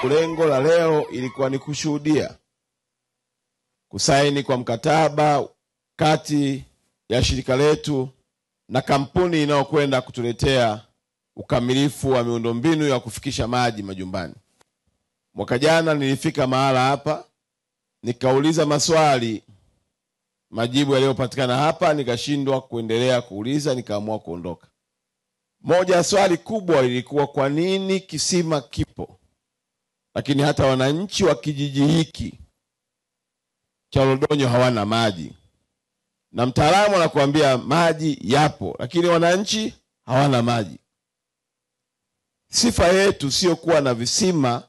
Lengo la leo ilikuwa ni kushuhudia kusaini kwa mkataba kati ya shirika letu na kampuni inayokwenda kutuletea ukamilifu wa miundombinu ya kufikisha maji majumbani. Mwaka jana nilifika mahala hapa, nikauliza maswali, majibu yaliyopatikana hapa nikashindwa kuendelea kuuliza, nikaamua kuondoka. Moja ya swali kubwa lilikuwa kwa nini kisima kipo, lakini hata wananchi wa kijiji hiki cha Lodonyo hawana maji. Na mtaalamu anakuambia maji yapo, lakini wananchi hawana maji. Sifa yetu sio kuwa na visima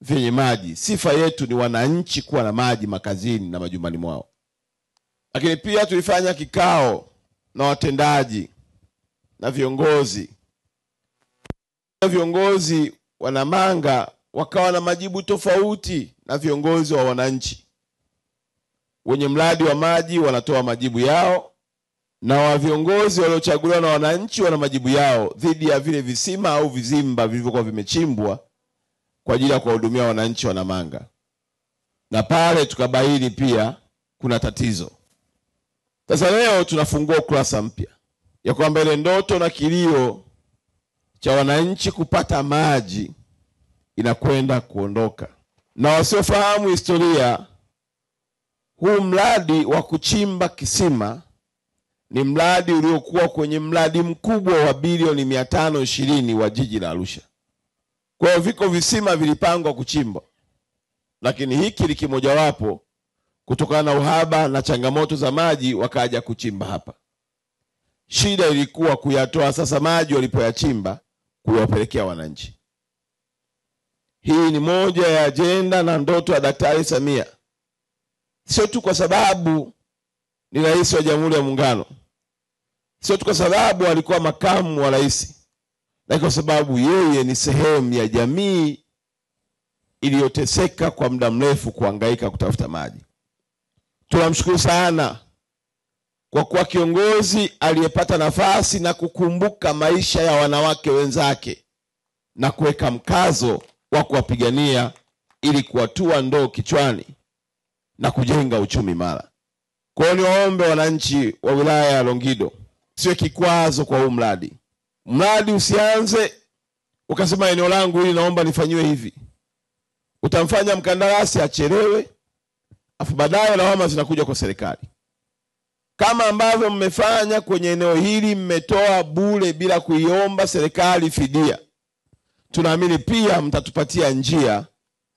vyenye maji. Sifa yetu ni wananchi kuwa na maji makazini na majumbani mwao. Lakini pia tulifanya kikao na watendaji na viongozi. Viongozi wa Namanga wakawa na majibu tofauti na viongozi wa wananchi. Wenye mradi wa maji wanatoa majibu yao, na wa viongozi waliochaguliwa na wananchi wana majibu yao dhidi ya vile visima au vizimba vilivyokuwa vimechimbwa kwa ajili ya kuwahudumia wananchi wa Namanga. Na pale tukabaini pia kuna tatizo. Sasa leo tunafungua ukurasa mpya ya kwamba ile ndoto na kilio cha wananchi kupata maji inakwenda kuondoka. Na wasiofahamu historia, huu mradi wa kuchimba kisima ni mradi uliokuwa kwenye mradi mkubwa wa bilioni 520 wa jiji la Arusha. Kwa hiyo viko visima vilipangwa kuchimbwa, lakini hiki ni kimojawapo kutokana na uhaba na changamoto za maji wakaja kuchimba hapa. Shida ilikuwa kuyatoa sasa maji walipoyachimba kuwapelekea wananchi. Hii ni moja ya ajenda na ndoto ya Daktari Samia. Sio tu kwa sababu ni rais wa Jamhuri ya Muungano, sio tu kwa sababu alikuwa makamu wa rais, lakini kwa sababu yeye ni sehemu ya jamii iliyoteseka kwa muda mrefu kuhangaika kutafuta maji. Tunamshukuru sana kwa kuwa kiongozi aliyepata nafasi na kukumbuka maisha ya wanawake wenzake na kuweka mkazo wa kuwapigania ili kuwatua ndoo kichwani na kujenga uchumi imara. Kwa hiyo niwaombe wananchi wa wilaya ya Longido, siwe kikwazo kwa huu mradi. Mradi usianze ukasema eneo langu hili naomba nifanyiwe hivi. Utamfanya mkandarasi achelewe, afu baadaye lawama zinakuja kwa serikali. Kama ambavyo mmefanya kwenye eneo hili, mmetoa bure bila kuiomba serikali fidia, tunaamini pia mtatupatia njia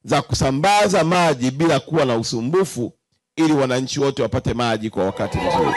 za kusambaza maji bila kuwa na usumbufu ili wananchi wote wapate maji kwa wakati mzuri.